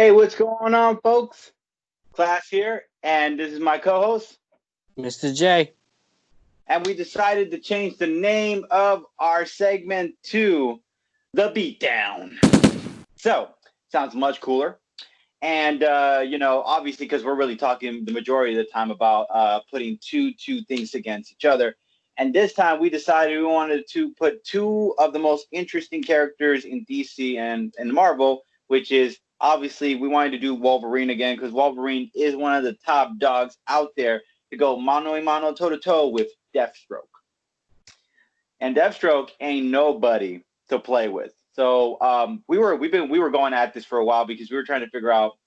Hey, what's going on, folks? Class here, and this is my co-host. Mr. J. And we decided to change the name of our segment to The Beatdown. So, sounds much cooler. And, obviously, because we're really talking the majority of the time about putting two things against each other. And this time we decided we wanted to put two of the most interesting characters in DC and Marvel, which is obviously we wanted to do Wolverine again because Wolverine is one of the top dogs out there to go mano a mano, toe to toe with Deathstroke. And Deathstroke ain't nobody to play with. So we were going at this for a while because we were trying to figure out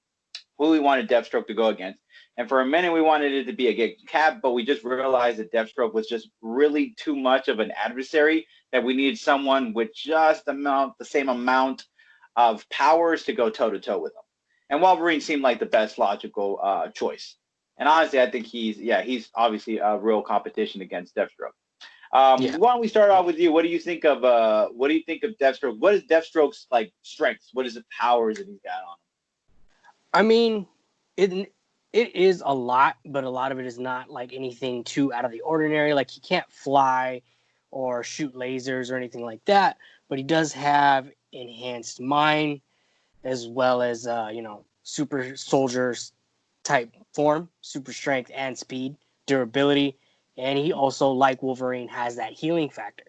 who we wanted Deathstroke to go against. And for a minute, we wanted it to be a Cap, but we just realized that Deathstroke was just really too much of an adversary, that we needed someone with just the same amount of powers to go toe-to-toe with him. And Wolverine seemed like the best logical choice. And honestly, I think he's obviously a real competition against Deathstroke. Why don't we start off with you? What do you think of Deathstroke? What is Deathstroke's strengths? What is the powers that he's got on him? I mean, it is a lot, but a lot of it is not anything too out of the ordinary. Like he can't fly or shoot lasers or anything like that, but he does have enhanced mind as well as super soldiers type form, super strength and speed, durability, and he also, like Wolverine, has that healing factor.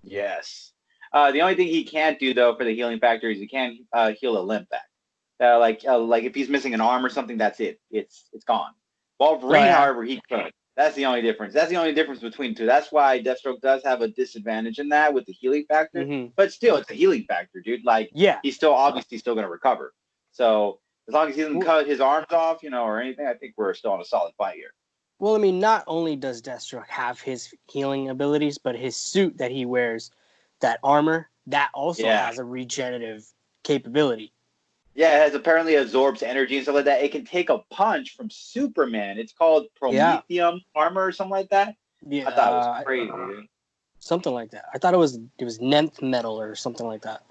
Yes. The only thing he can't do though for the healing factor is he can't heal a limb back. Like if he's missing an arm or something, that's it. It's gone. Wolverine, however, he could. That's the only difference. That's the only difference between the two. That's why Deathstroke does have a disadvantage in that with the healing factor. Mm-hmm. But still, it's a healing factor, dude. He's still obviously still going to recover. So as long as he doesn't cut his arms off, or anything, I think we're still on a solid fight here. Well, I mean, not only does Deathstroke have his healing abilities, but his suit that he wears, that armor, that also has a regenerative capability. Yeah, it has apparently absorbs energy and stuff like that. It can take a punch from Superman. It's called Prometheum armor or something like that. Yeah, I thought it was crazy. Something like that. I thought it was Nth metal or something like that.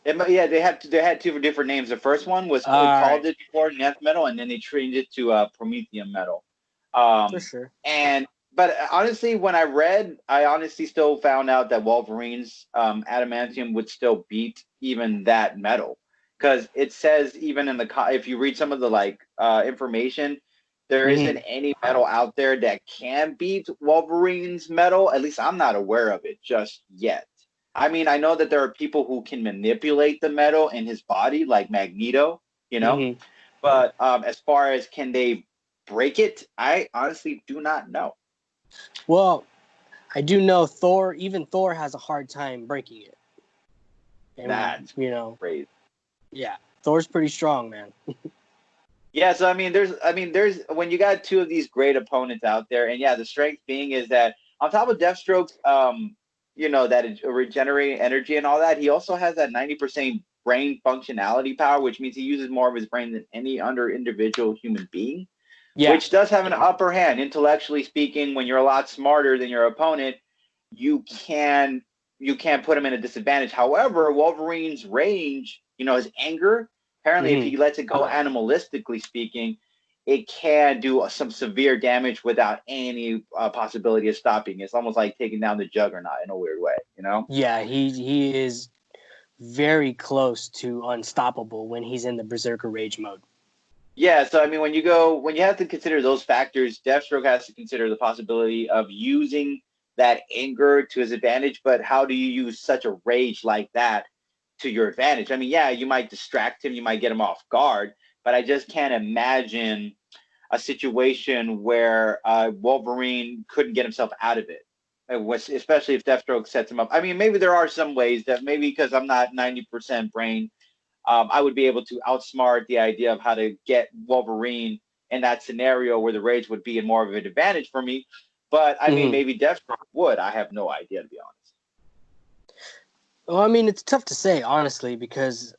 They had two different names. The first one was called it before Nth metal, and then they changed it to Prometheum metal. For sure. But honestly, when I read, I honestly still found out that Wolverine's adamantium would still beat even that metal. Because it says even in if you read some of the information, there isn't any metal out there that can beat Wolverine's metal. At least I'm not aware of it just yet. I mean, I know that there are people who can manipulate the metal in his body, like Magneto, But as far as can they break it, I honestly do not know. Well, I do know even Thor has a hard time breaking it. And, that's crazy. Yeah, Thor's pretty strong, man. Yeah, so there's when you got two of these great opponents out there, and the strength being is that on top of Deathstroke's, that regenerating energy and all that, he also has that 90% brain functionality power, which means he uses more of his brain than any other individual human being. Yeah. Which does have an upper hand, intellectually speaking. When you're a lot smarter than your opponent, you can't put him in a disadvantage. However, Wolverine's range, his anger, apparently if he lets it go animalistically speaking, it can do some severe damage without any possibility of stopping. It's almost like taking down the Juggernaut in a weird way, Yeah, he is very close to unstoppable when he's in the Berserker Rage mode. Yeah, so when you have to consider those factors, Deathstroke has to consider the possibility of using that anger to his advantage, but how do you use such a rage like that to your advantage? You might distract him, you might get him off guard, but I just can't imagine a situation where Wolverine couldn't get himself out of it, especially if Deathstroke sets him up. Maybe there are some ways that maybe because I'm not 90% brain, I would be able to outsmart the idea of how to get Wolverine in that scenario where the rage would be more of an advantage for me. But maybe Deathstroke would. I have no idea, to be honest. Well, it's tough to say, honestly, because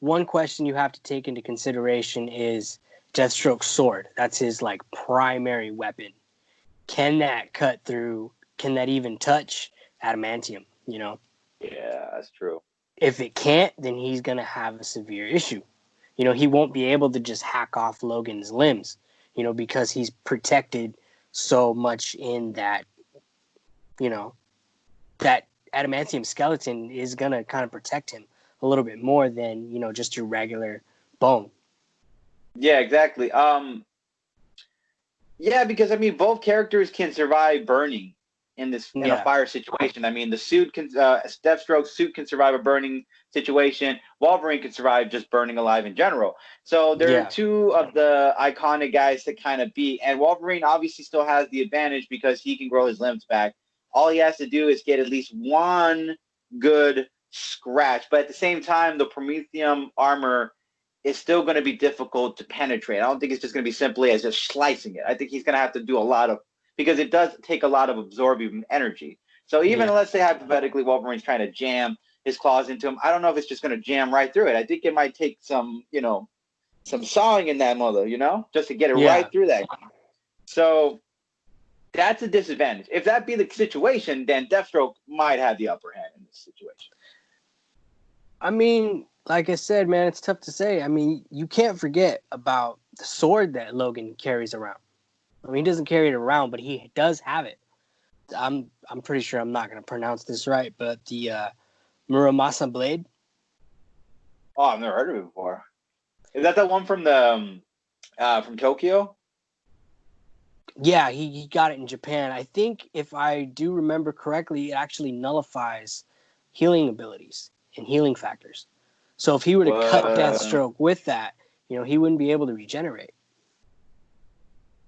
one question you have to take into consideration is Deathstroke's sword. That's his primary weapon. Can that cut through? Can that even touch adamantium? Yeah, that's true. If it can't, then he's going to have a severe issue. You know, he won't be able to just hack off Logan's limbs, you know, because he's protected so much in that, you know, that adamantium skeleton is going to kind of protect him a little bit more than, you know, just your regular bone. Yeah, exactly. Yeah, because I mean, both characters can survive burning in a Yeah. fire situation. I mean, the suit can Deathstroke's suit can survive a burning situation. Wolverine can survive just burning alive in general. So there are Yeah. two of the iconic guys to kind of beat, and Wolverine obviously still has the advantage because he can grow his limbs back. All he has to do is get at least one good scratch, but at the same time, the Prometheum armor is still going to be difficult to penetrate. I don't think it's just going to be simply as just slicing it. I think he's going to have to do a lot of, because it does take a lot of absorbing energy. So even Yeah. let's say hypothetically Wolverine's trying to jam his claws into him, I don't know if it's just going to jam right through it. I think it might take some, some sawing in that mother, just to get it Yeah. right through that. So that's a disadvantage. If that be the situation, then Deathstroke might have the upper hand in this situation. I mean, like I said, man, it's tough to say. I mean, you can't forget about the sword that Logan carries around. I mean, he doesn't carry it around, but he does have it. I'm pretty sure I'm not going to pronounce this right, but the Muramasa blade. Oh, I've never heard of it before. Is that the one from the from Tokyo? Yeah, he got it in Japan. I think if I do remember correctly, it actually nullifies healing abilities and healing factors. So if he were to cut Deathstroke with that, you know, he wouldn't be able to regenerate.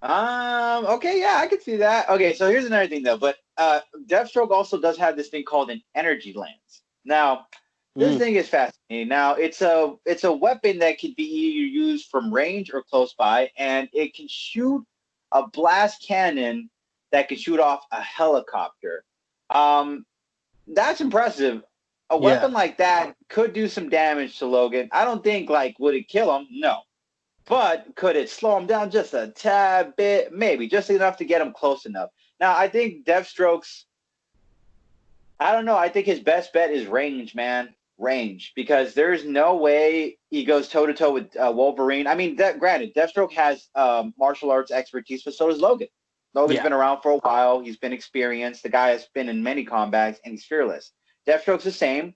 Okay, yeah, I could see that. Okay, so here's another thing though, but Deathstroke also does have this thing called an energy lance. Now, this thing is fascinating. Now, it's a weapon that can be either used from range or close by, and it can shoot a blast cannon that can shoot off a helicopter. Um, that's impressive. A Yeah. weapon like that could do some damage to Logan. I don't think would it kill him? No. But could it slow him down just a tad bit? Maybe, just enough to get him close enough. Now, I think Deathstroke's, I don't know. I think his best bet is range, man. Range. Because there's no way he goes toe to toe with Wolverine. I mean, granted, Deathstroke has martial arts expertise, but so does Logan. Logan's been around for a while. He's been experienced. The guy has been in many combats, and he's fearless. Deathstroke's the same,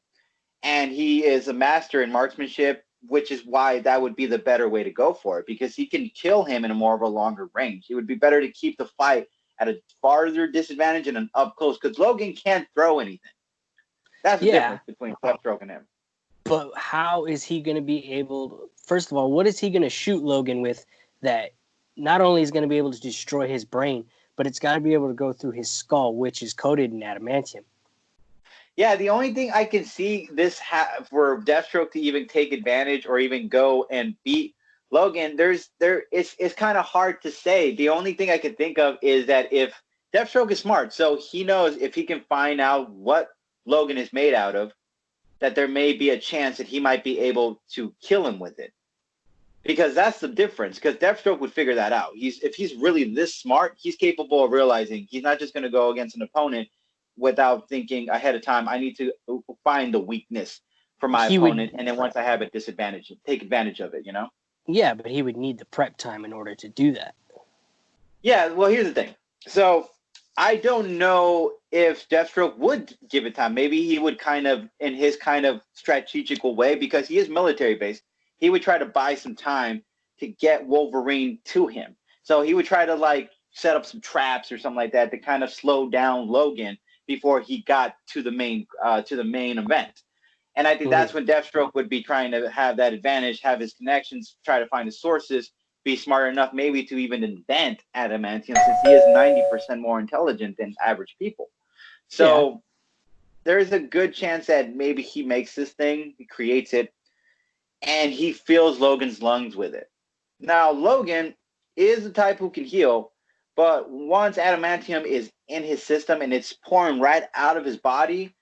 and he is a master in marksmanship, which is why that would be the better way to go for it, because he can kill him in a more of a longer range. It would be better to keep the fight at a farther disadvantage and an up close, because Logan can't throw anything. That's the difference between Deathstroke and him. But how is he going to be able? First of all, what is he going to shoot Logan with that not only is going to be able to destroy his brain, but it's got to be able to go through his skull, which is coated in adamantium? Yeah, the only thing I can see this for Deathstroke to even take advantage or even go and beat Logan, it's kind of hard to say. The only thing I can think of is that if Deathstroke is smart, so he knows if he can find out what Logan is made out of, that there may be a chance that he might be able to kill him with it. Because that's the difference. Because Deathstroke would figure that out. If he's really this smart, he's capable of realizing he's not just going to go against an opponent without thinking ahead of time. I need to find the weakness for my opponent, and then once I have a disadvantage, take advantage of it. Yeah, but he would need the prep time in order to do that. Yeah. Well, here's the thing. So I don't know if Deathstroke would give it time. Maybe he would kind of, in his kind of strategical way, because he is military based, he would try to buy some time to get Wolverine to him. So he would try to set up some traps or something like that to kind of slow down Logan before he got to the main event. And I think that's when Deathstroke would be trying to have that advantage, have his connections, try to find his sources, be smart enough maybe to even invent adamantium, since he is 90% more intelligent than average people. So there's a good chance that maybe he makes this thing, he creates it, and he fills Logan's lungs with it. Now, Logan is the type who can heal, but once adamantium is in his system and it's pouring right out of his body,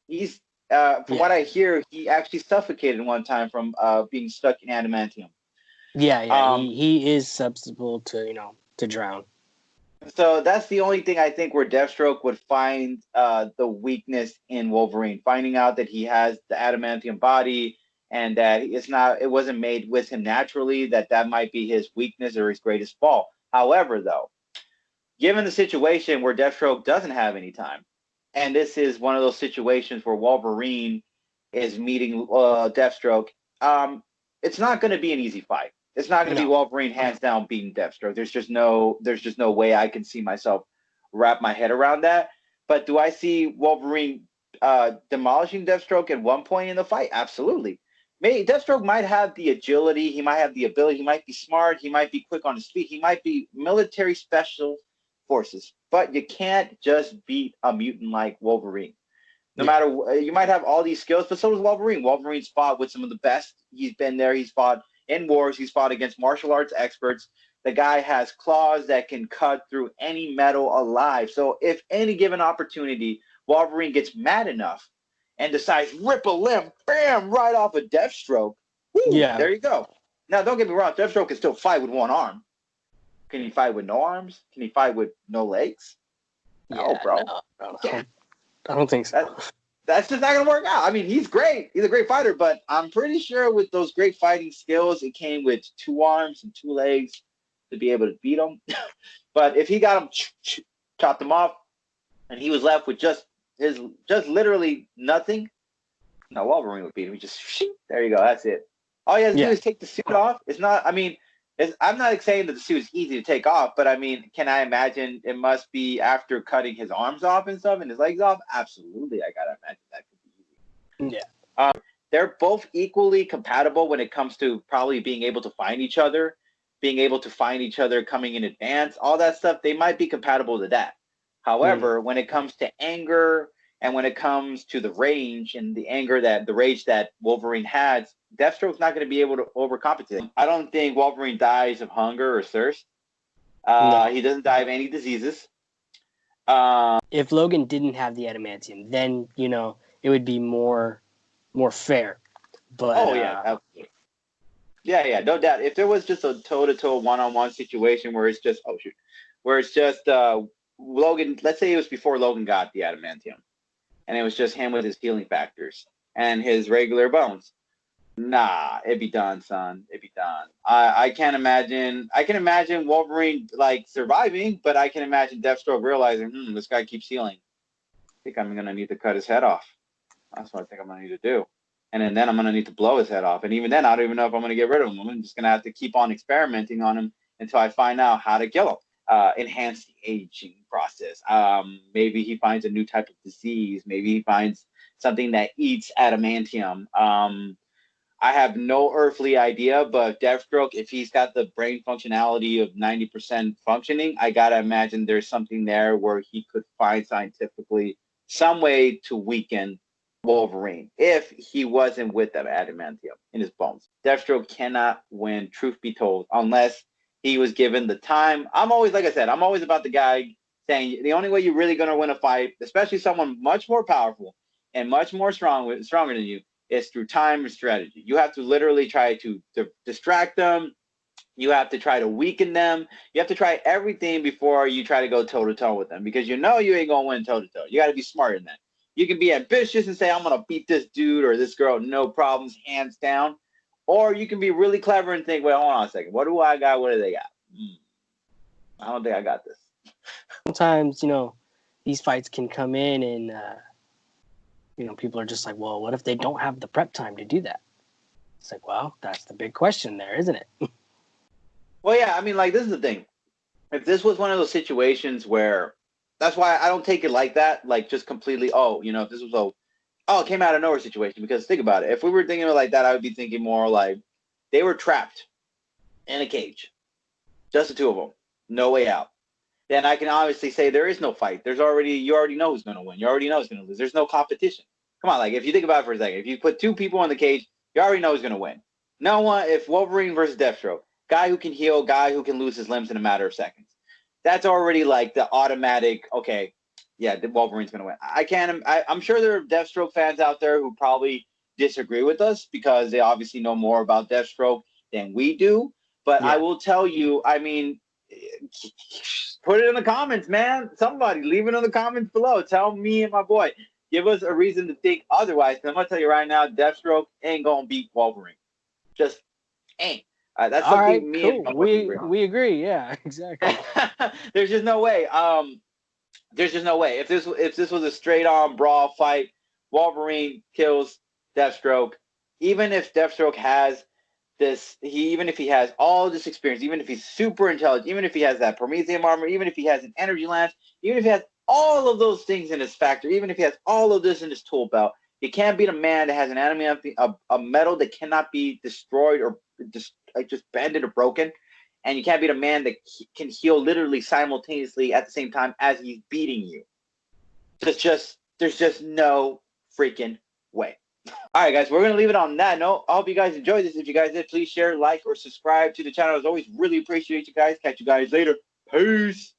he's from what I hear, he actually suffocated one time from being stuck in adamantium. Yeah, he is susceptible to to drown. So that's the only thing I think where Deathstroke would find the weakness in Wolverine, finding out that he has the adamantium body and that it wasn't made with him naturally, that might be his weakness or his greatest fault. However, though, given the situation where Deathstroke doesn't have any time, and this is one of those situations where Wolverine is meeting Deathstroke, it's not going to be an easy fight. It's not going to be No. Wolverine hands down beating Deathstroke. There's just no way I can see myself wrap my head around that. But do I see Wolverine demolishing Deathstroke at one point in the fight? Absolutely. Maybe Deathstroke might have the agility, he might have the ability, he might be smart, he might be quick on his feet, he might be military special forces, but you can't just beat a mutant like Wolverine. No matter, you might have all these skills, but so does Wolverine. Wolverine's fought with some of the best. He's been there. He's fought in wars. He's fought against martial arts experts. The guy has claws that can cut through any metal alive. So if any given opportunity, Wolverine gets mad enough and decides rip a limb, bam, right off a Deathstroke. Woo, Yeah. there you go. Now, don't get me wrong. Deathstroke can still fight with one arm. Can he fight with no arms? Can he fight with no legs? No, Yeah, bro. no. I don't think so. That's just not gonna work out. I mean, he's great. He's a great fighter, but I'm pretty sure with those great fighting skills, it came with two arms and two legs to be able to beat him. But if he got him, chopped him off, and he was left with just literally nothing, no, Wolverine would beat him. He just there you go. That's it. All he has to do is take the suit off. It's not. I mean, I'm not saying that the suit is easy to take off, but I mean, can I imagine it must be after cutting his arms off and stuff and his legs off? Absolutely, I gotta imagine that could be easy. Yeah. They're both equally compatible when it comes to probably being able to find each other, being able to find each other coming in advance, all that stuff. They might be compatible to that. However, when it comes to anger and when it comes to the rage and the rage that Wolverine has, Deathstroke's not going to be able to overcompensate. I don't think Wolverine dies of hunger or thirst. He doesn't die of any diseases. If Logan didn't have the adamantium, then it would be more fair. But yeah, no doubt. If there was just a toe-to-toe, one-on-one situation where it's just Logan. Let's say it was before Logan got the adamantium, and it was just him with his healing factors and his regular bones. Nah, it'd be done, son. It'd be done. I can't imagine. I can imagine Wolverine like surviving, but I can imagine Deathstroke realizing, this guy keeps healing. I think I'm gonna need to cut his head off. That's what I think I'm gonna need to do. And then I'm gonna need to blow his head off. And even then, I don't even know if I'm gonna get rid of him. I'm just gonna have to keep on experimenting on him until I find out how to kill him. Enhance the aging process. Maybe he finds a new type of disease. Maybe he finds something that eats adamantium. I have no earthly idea, but Deathstroke, if he's got the brain functionality of 90% functioning, I gotta imagine there's something there where he could find scientifically some way to weaken Wolverine if he wasn't with that adamantium in his bones. Deathstroke cannot win, truth be told, unless he was given the time. I'm always, like I said, I'm always about the guy saying the only way you're really going to win a fight, especially someone much more powerful and much more stronger than you, is through time and strategy. You have to literally try to distract them. You have to try to weaken them. You have to try everything before you try to go toe-to-toe with them because you ain't going to win toe-to-toe. You got to be smarter than that. You can be ambitious and say, I'm going to beat this dude or this girl, no problems, hands down. Or you can be really clever and think, wait, hold on a second. What do I got? What do they got? I don't think I got this. Sometimes, these fights can come in and, people are just like, well, what if they don't have the prep time to do that? It's like, well, that's the big question there, isn't it? Well, yeah, I mean, like, this is the thing. If this was one of those situations where, that's why I don't take it like that, like just completely, if this was it came out of nowhere situation. Because think about it. If we were thinking of it like that, I would be thinking more like they were trapped in a cage. Just the two of them. No way out. Then I can obviously say there is no fight. You already know who's going to win. You already know who's going to lose. There's no competition. Come on, like if you think about it for a second, if you put two people in the cage, you already know who's going to win. No one, if Wolverine versus Deathstroke, guy who can heal, guy who can lose his limbs in a matter of seconds. That's already like the automatic, okay, yeah, Wolverine's going to win. I'm sure there are Deathstroke fans out there who probably disagree with us because they obviously know more about Deathstroke than we do. But yeah. I will tell you, I mean, put it in the comments, man. Somebody leave it in the comments below. Tell me and my boy. Give us a reason to think otherwise. I'm gonna tell you right now, Deathstroke ain't gonna beat Wolverine. Just ain't. That's All right, something me cool. and my boy agree on. We agree. Yeah, exactly. There's just no way. There's just no way. If this was a straight on brawl fight, Wolverine kills Deathstroke. Even if Deathstroke has even if he has all this experience, even if he's super intelligent, even if he has that Promethean armor, even if he has an energy lance, even if he has all of those things in his factory, even if he has all of this in his tool belt, you can't beat a man that has an enemy, a metal that cannot be destroyed or just bended or broken. And you can't beat a man that can heal literally simultaneously at the same time as he's beating you. There's just no freaking way. All right, guys, we're going to leave it on that note. I hope you guys enjoyed this. If you guys did, please share, like, or subscribe to the channel. As always, really appreciate you guys. Catch you guys later. Peace.